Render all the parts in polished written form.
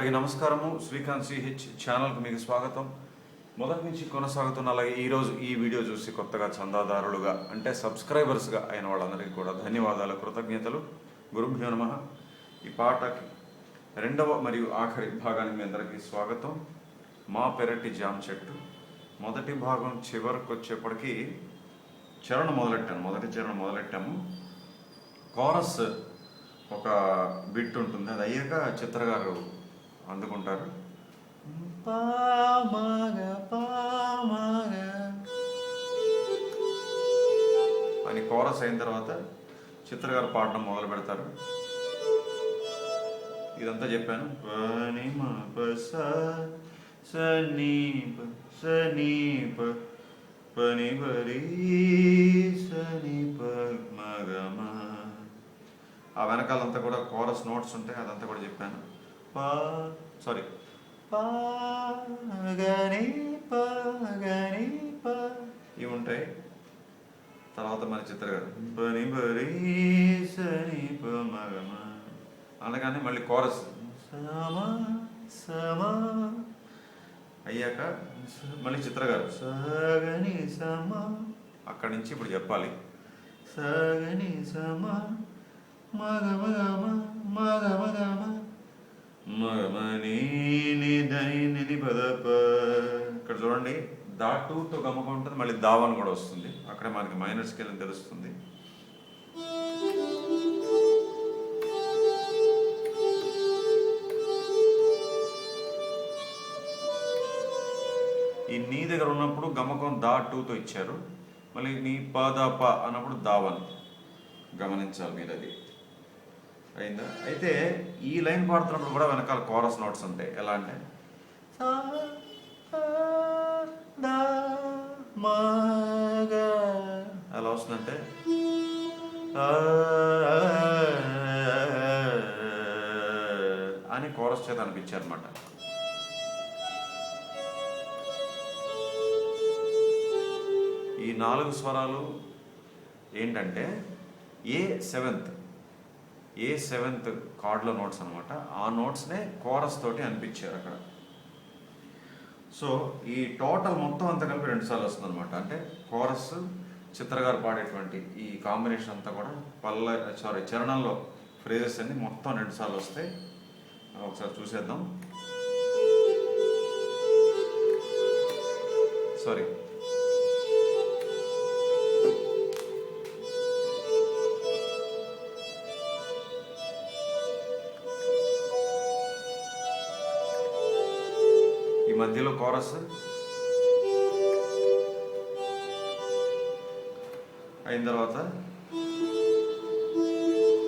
అందరికీ నమస్కారము. శ్రీకాంత్ ch ఛానల్కి మీకు స్వాగతం. మొదటి నుంచి కొనసాగుతున్న అలాగే ఈరోజు ఈ వీడియో చూసి కొత్తగా చందాదారులుగా అంటే సబ్స్క్రైబర్స్గా అయిన వాళ్ళందరికీ కూడా ధన్యవాదాలు, కృతజ్ఞతలు. గురుభ్యో నమః. ఈ పాటకి రెండవ మరియు ఆఖరి భాగానికి మీ అందరికీ స్వాగతం. మా పెరటి జామచెట్టు మొదటి భాగం చివరికి వచ్చేప్పటికి చరణం మొదలెట్టాము. కోరస్ ఒక బిట్ ఉంటుంది, అది అయ్యాక చిత్ర గారు అందుకుంటారు. అని కోరస్ అయిన తర్వాత చిత్ర గారు పాడడం మొదలు పెడతారు. ఇదంతా చెప్పాను. పని మా పస సనీప సనీప పని బరి సనీప మగమ. ఆ వెనకాలంతా కూడా కోరస్ నోట్స్ ఉంటాయి, అదంతా కూడా చెప్పాను. ఇవి ఉంటాయి. తర్వాత మన చిత్ర గారు పని బరి సని మగమ అనగానే మళ్ళీ కోరస్ సమా సమా అయ్యాక మళ్ళీ చిత్ర గారు సగని సమా. అక్కడి నుంచి ఇప్పుడు చెప్పాలి. సగని సమా మగ మగమ మగ మగమ మగమని దని పదప. ఇక్కడ చూడండి, దా టూతో గమకం ఉంటుంది, మళ్ళీ దావన్ కూడా వస్తుంది. అక్కడ మనకి మైనర్ స్కేల్ అని తెలుస్తుంది. ఈ నీ దగ్గర ఉన్నప్పుడు గమకం దా టూతో ఇచ్చారు, మళ్ళీ నీ పద ప అన్నప్పుడు దావన్ గమనించాలి మీరు. అది అయిందా? అయితే ఈ లైన్ పాడుతున్నప్పుడు కూడా వెనకాల కోరస్ నోట్స్ ఉంటాయి. ఎలా అంటే ఎలా వస్తుందంటే అని కోరస్ చేత అనిపించారన్నమాట. ఈ 4 స్వరాలు ఏంటంటే ఏ సెవెంత్ కార్డ్లో నోట్స్ అనమాట. ఆ నోట్స్నే కోరస్ తోటి అనిపించారు అక్కడ. సో ఈ టోటల్ మొత్తం అంతా కలిపి 2 సార్లు వస్తుంది అనమాట. అంటే కోరస్ చిత్ర గారు పాడేటువంటి ఈ కాంబినేషన్ అంతా కూడా చరణంలో ఫ్రేజెస్ అన్ని మొత్తం 2 సార్లు వస్తాయి. ఒకసారి చూసేద్దాం. ఈ మధ్యలో కోరస్ అయిన తర్వాత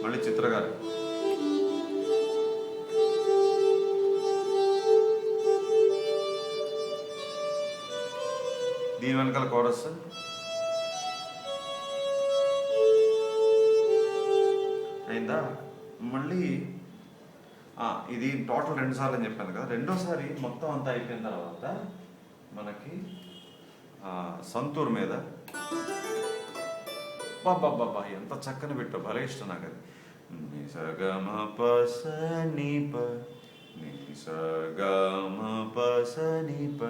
మళ్ళీ చిత్ర గారు దీని వెనకాల కోరస్ అయిందా. మళ్ళీ ఇది టోటల్ 2 సార్లు అని చెప్పాను కదా. రెండోసారి మొత్తం అంతా అయిపోయిన తర్వాత మనకి సంతూర్ మీద బాబా ఎంత చక్కని పెట్టు, భలే ఇష్టం నాకు అది. నిసగమ పసనిప నిసగమ పసనిప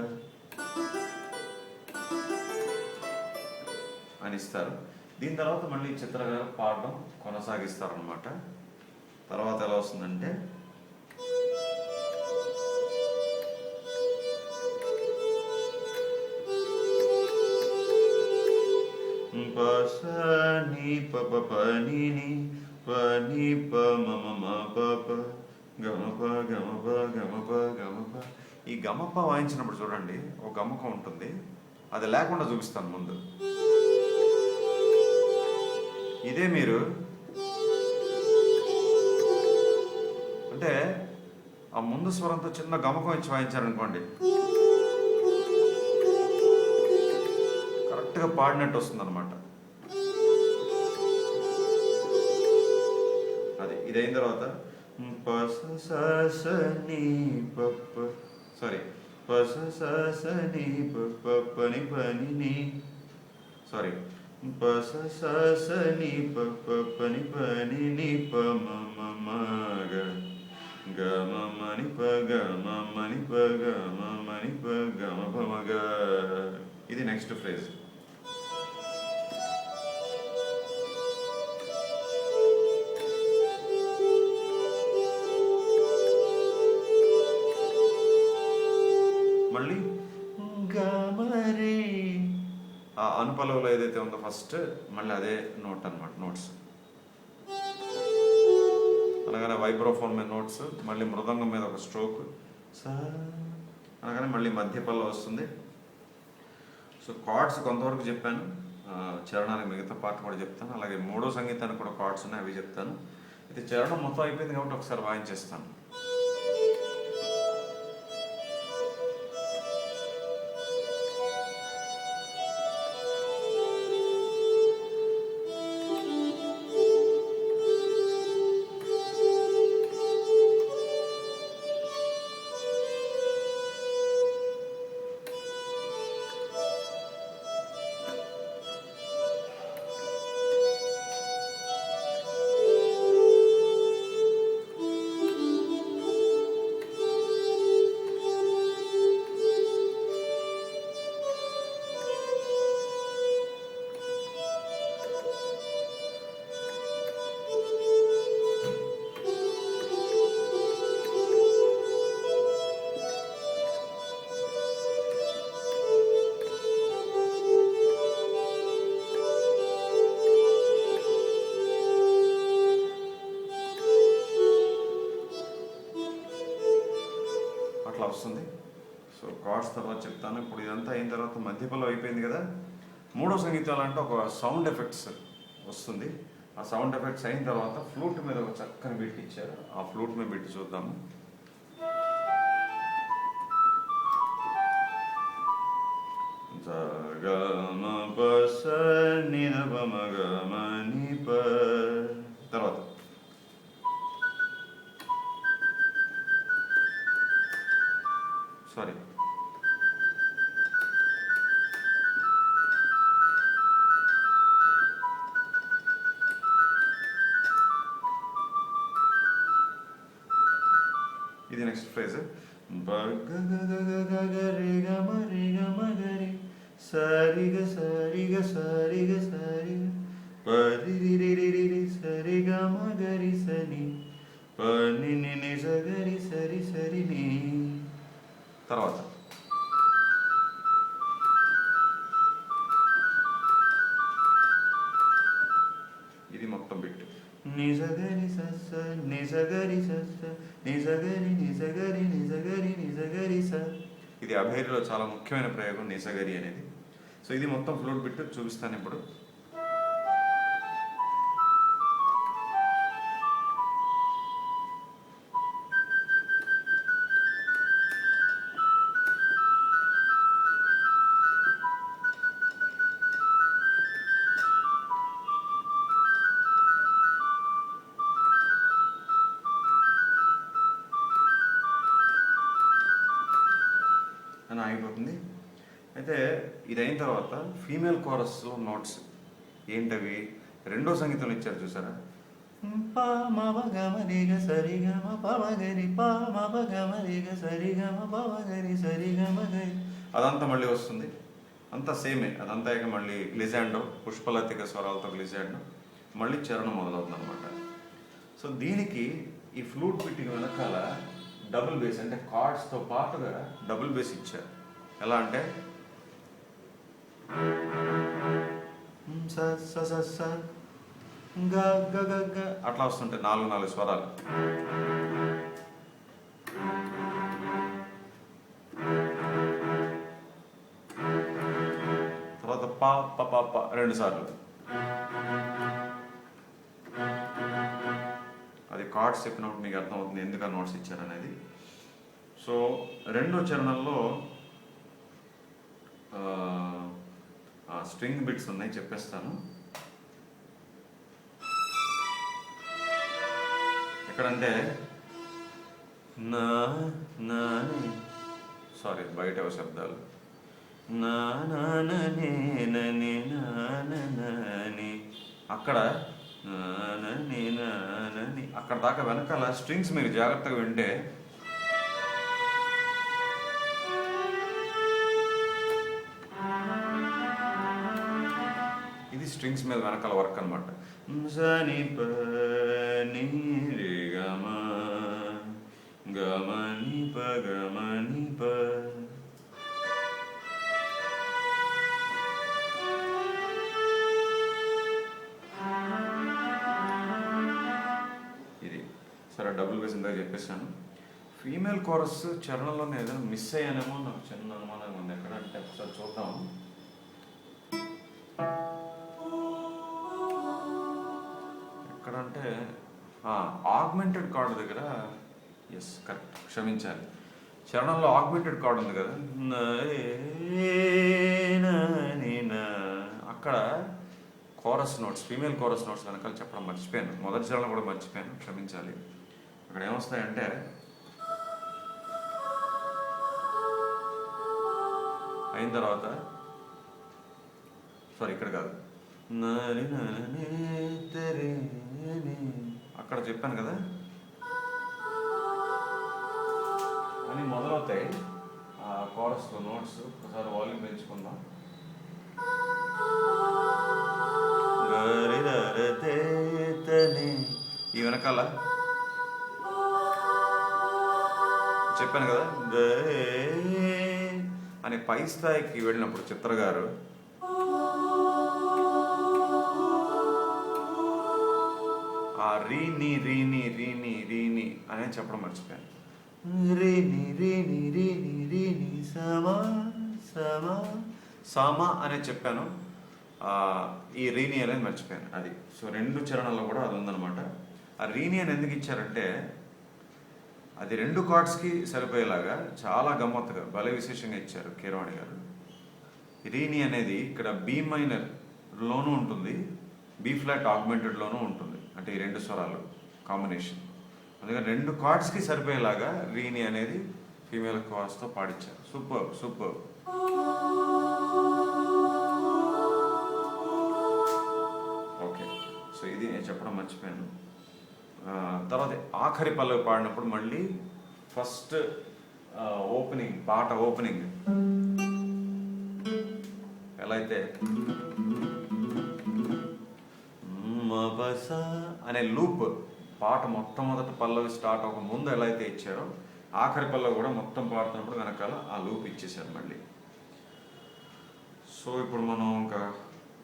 అని ఇస్తారు. దీని తర్వాత మళ్ళీ చిత్ర గారు పాడడం కొనసాగిస్తారనమాట. తర్వాత ఎలా వస్తుందంటే పసని పప పనిని పని ప మమ పప గమప గమప గమప గమప. ఈ గమప వాయించినప్పుడు చూడండి, ఒక గమకం ఉంటుంది, అది లేకుండా చూపిస్తాను ముందు. ఇదే మీరు అంటే ఆ ముందు స్వరంతో చిన్న గమకం ఇచ్చి వాయించారనుకోండి, కరెక్ట్గా పాడినట్టు వస్తుంది అనమాట. అది ఇది అయిన తర్వాత పస సని పప్ప పస సని పని పని పస సని పని పని ని ప మగ గమ మని ప గమ మని ప గమ మని ప గమ పమగ. ఇది నెక్స్ట్ ఫ్రేజ్. మళ్ళీ గమరే ఆ అనుపలవులో ఏదైతే ఉందో ఫస్ట్ మళ్ళీ అదే నోట్ అనమాట, నోట్స్. అనగానే వైబ్రోఫోన్ మీద నోట్స్, మళ్ళీ మృదంగం మీద ఒక స్ట్రోక్, సా అనగానే మళ్ళీ మధ్య పల్లవి వస్తుంది. సో కార్డ్స్ కొంతవరకు చెప్పాను, చరణానికి మిగతా పార్ట్ కూడా చెప్తాను. అలాగే మూడో సంగీతానికి కూడా కార్డ్స్ ఉన్నాయి, అవి చెప్తాను. అయితే చరణం మొత్తం అయిపోయింది కాబట్టి ఒకసారి వాయించేస్తాను. అట్లా వస్తుంది. సో కార్డ్స్ తర్వాత చెప్తాను. ఇప్పుడు ఇదంతా అయిన తర్వాత మధ్యపల్లం అయిపోయింది కదా, మూడో సంగీతాలు అంటే ఒక సౌండ్ ఎఫెక్ట్స్ వస్తుంది. ఆ సౌండ్ ఎఫెక్ట్స్ అయిన తర్వాత ఫ్లూట్ మీద ఒక చక్కని బిట్ ఇచ్చారు, ఆ ఫ్లూట్ మీద బిట్ చూద్దాము. తర్వాత సారీ ఇది నెక్స్ట్ ఫ్రేజ్. సరిగ సరిగ సరిగ సరి పరి సరిగ మగరి సని పని ని సగరి సరి సరి ని. తర్వాత ఇది మొత్తం బిట్ నిజగరి సస్స నిజగరి సస్స నిజగరి నిజగరి నిజగరి నిజగరి స. ఇది అభైరిలో చాలా ముఖ్యమైన ప్రయోగం నిజగరి అనేది. సో ఇది మొత్తం ఫ్లూట్ బిట్ చూపిస్తాను ఇప్పుడు. అని ఆగిపోతుంది. అయితే ఇది అయిన తర్వాత ఫీమేల్ కోరస్లో నోట్స్ ఏంటవి, రెండో సంగీతంలో ఇచ్చారు చూసారా, పా మవ గమ రేగ సరి గమ పవగరి పా మవ గమ రేగ సరి గమ పవగరి సరి గమ గరి, అదంతా మళ్ళీ వస్తుంది. అంతా సేమే, అదంతా ఇక మళ్ళీ గ్లిజాండో పుష్పలతిక స్వరాలతో గ్లిజాండో మళ్ళీ చరణం మొదలవుతుంది అనమాట. సో దీనికి ఈ ఫ్లూట్ బిట్టింగ్ వెనకాల డబుల్ బేస్ అంటే కార్డ్స్తో పాటుగా డబుల్ బేస్ ఇచ్చారు. ఎలా అంటే అట్లా వస్తుంటాయి 4 స్వరాలు. తర్వాత పా ప ప 2 సార్లు. అది కార్డ్స్ చెప్పినప్పుడు మీకు అర్థమవుతుంది ఎందుకు ఆ నోట్స్ ఇచ్చారనేది. సో రెండో చరణంలో స్ట్రింగ్ బిట్స్ ఉన్నాయి, చెప్పేస్తాను. ఎక్కడంటే నా నా సారీ బయట శబ్దాలు నా అక్కడ అక్కడ దాకా వెనకాల స్ట్రింగ్స్ మీరు జాగ్రత్తగా వింటే ఇది స్ట్రింగ్స్ మీద వెనకాల వర్క్ అనమాట. ఇది సరే డబుల్ బేస్ ఇందాక చెప్పేసాను. ఫీమేల్ కోరస్ చరణంలో ఏదైనా మిస్ అయ్యానేమో నాకు చిన్న అనుమానంగా ఉంది. ఎక్కడ అంటే ఒకసారి చూద్దాం. ఎక్కడంటే ఆగ్మెంటెడ్ కార్డ్ దగ్గర, ఎస్ కరెక్ట్, క్షమించాలి, చరణంలో ఆగ్మెంటెడ్ కార్డ్ ఉంది కదా, అక్కడ chorus notes, female chorus notes వెనకాల చెప్పడం మర్చిపోయాను. మొదటి చరణం కూడా మర్చిపోయాను, క్షమించాలి. అక్కడ ఏమొస్తాయంటే అయిన తర్వాత, సారీ ఇక్కడ కాదు, అక్కడ చెప్పాను కదా అని మొదలవుతాయి ఆ కోరస్లో నోట్స్. ఒకసారి వాల్యూమ్ పెంచుకుందాం. ఈ వెనకాల చెప్పాను కదా అని పై స్థాయికి వెళ్ళినప్పుడు చిత్ర గారు ఆ రీని రీని రీని రీని అనే చెప్పడం మర్చిపోయాను. రీని రీని రీని రీని సమా సమా సమా అనే చెప్పాను. ఈ రీని అనేది మర్చిపోయాను. అది సో రెండు చరణాల్లో కూడా అది ఉందన్నమాట. ఆ రీని అని ఎందుకు ఇచ్చారంటే అది రెండు కార్డ్స్కి సరిపోయేలాగా చాలా గమ్మత్తుగా భలే విశేషంగా ఇచ్చారు కీరవాణి గారు. రీని అనేది ఇక్కడ బి మైనర్లోనూ ఉంటుంది, బి ఫ్లాట్ ఆగ్మెంటెడ్లోనూ ఉంటుంది. అంటే ఈ రెండు స్వరాలు కాంబినేషన్. అందుకని రెండు కార్డ్స్కి సరిపోయేలాగా రీని అనేది ఫీమేల్ కార్డ్స్తో పాడించారు. Super super. ఓకే, సో ఇది నేను చెప్పడం మర్చిపోయాను. తర్వాత ఆఖరి పల్లవి పాడినప్పుడు మళ్ళీ ఫస్ట్ ఓపెనింగ్, పాట ఓపెనింగ్ ఎలా అయితే అనే లూప్ పాట మొట్టమొదటి పల్లవి స్టార్ట్ అవ్వక ముందు ఎలా అయితే ఇచ్చారో ఆఖరి పల్లవి కూడా మొత్తం పాడుతున్నప్పుడు వెనకాల ఆ లూప్ ఇచ్చేసారు మళ్ళీ. సో ఇప్పుడు మనం ఇంకా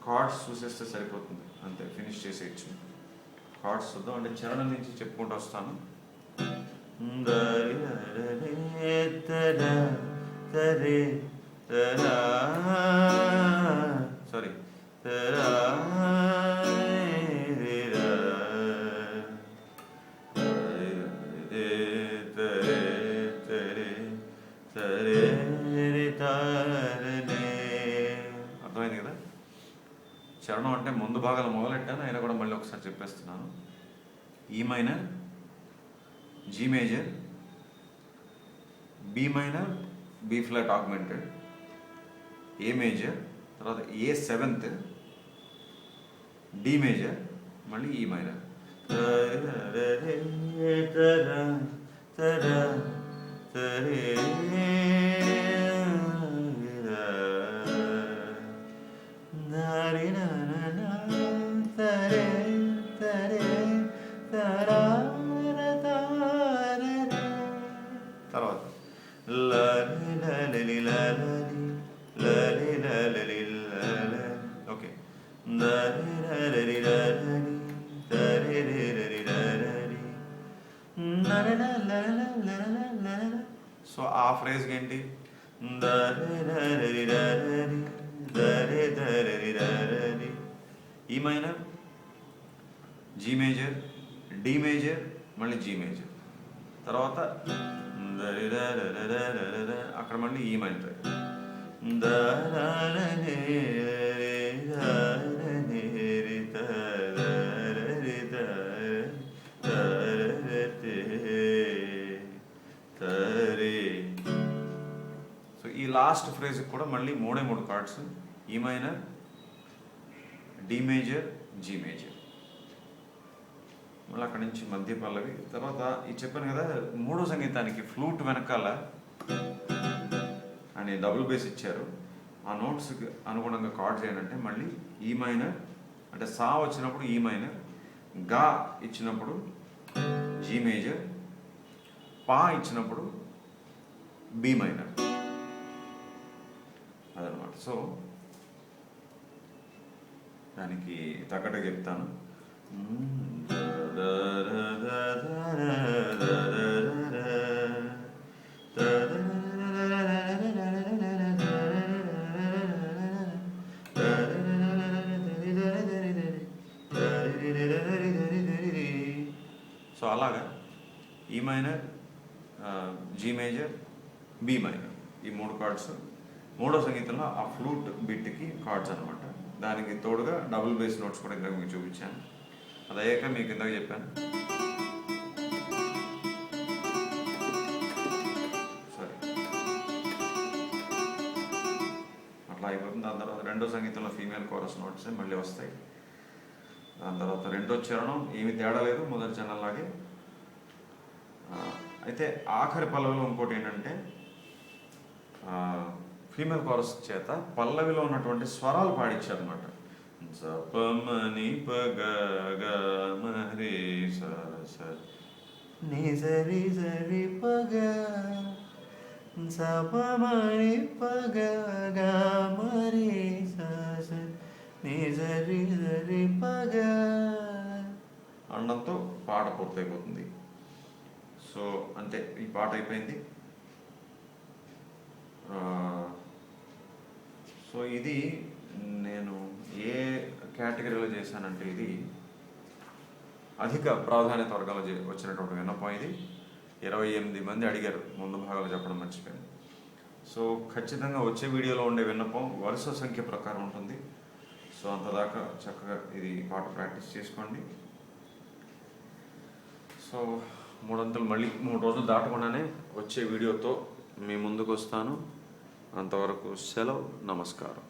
కార్డ్స్ చూసేస్తే సరిపోతుంది, అంతే, ఫినిష్ చేసేయచ్చు. కార్డ్స్ చూద్దాం. అంటే చరణం నుంచి చెప్పుకుంటూ వస్తాను. సారీ, అర్థమైంది కదా. చరణం అంటే ముందు భాగాలు మొదలెట్టాను, అయినా కూడా మళ్ళీ ఒకసారి చెప్పేస్తున్నాను. E minor, G major, B minor, B flat augmented, A major, తర్వాత ఏ సెవెంత్, డి మేజర్, మళ్ళీ ఈ మైనర్. తర్వాత ఓకే, సో ఆ ఫ్రేజ్కి ఏంటి, E minor, G major, D major, మళ్ళీ జీ మేజర్, తర్వాత అక్కడ మళ్ళీ ఈ మైనర్, సో ఈ లాస్ట్ ఫ్రేజ్ కూడా మళ్ళీ మూడే మూడు chords, E minor, D major, G major. మళ్ళీ అక్కడి నుంచి మధ్య పల్లవి. తర్వాత ఈ చెప్పాను కదా మూడో సంగీతానికి ఫ్లూట్ వెనకాల అని డబుల్ బేస్ ఇచ్చారు. ఆ నోట్స్కి అనుగుణంగా కార్డ్స్ ఏంటంటే మళ్ళీ ఈ మైనర్, అంటే సా వచ్చినప్పుడు ఈ మైనర్, గా ఇచ్చినప్పుడు జీ మేజర్, పా ఇచ్చినప్పుడు బి మైనర్, అదనమాట. సో దానికి తగ్గట్టుగా చెప్తాను. సో అలాగా E minor, G major, B minor, ఈ 3 కార్డ్స్ మూడో సంగీతంలో ఆ ఫ్లూట్ బిట్కి కార్డ్స్ అనమాట. దానికి తోడుగా డబుల్ బేస్ నోట్స్ కూడా ఇందాక మీకు చూపించాను. అది అయ్యాక మీకు ఇందాక చెప్పాను సారీ అట్లా అయిపోతుంది. దాని తర్వాత రెండో సంగీతంలో ఫీమేల్ కోరస్ నోట్స్ మళ్ళీ వస్తాయి. దాని తర్వాత రెండో చరణం ఏమి తేడా లేదు, మొదటి చరణం లాగే. అయితే ఆఖరి పల్లవిలో ఇంకోటి ఏంటంటే ఫీమేల్ కోరస్ చేత పల్లవిలో ఉన్నటువంటి స్వరాలు పాడించారనమాట. సపమని పగ గరి సరి సరి పగ సపమని పగ గరి సరి సరి పగ అనడంతో పాట పూర్తయిపోతుంది. సో అంతే, ఈ పాట అయిపోయింది. సో ఇది నేను ఏ కేటగిరీలో చేశానంటే ఇది అధిక ప్రాధాన్యత వర్గాల్లో వచ్చినటువంటి విన్నపం. ఇది 28 మంది అడిగారు, ముందు భాగాలు చెప్పడం మర్చిపోయాను. సో ఖచ్చితంగా వచ్చే వీడియోలో ఉండే విన్నపం వరుస సంఖ్య ప్రకారం ఉంటుంది. సో అంతదాకా చక్కగా ఇది పాట ప్రాక్టీస్ చేసుకోండి. సో 300 మళ్ళీ 3 రోజులు దాటకుండానే వచ్చే వీడియోతో మీ ముందుకు వస్తాను. అంతవరకు సెలవు, నమస్కారం.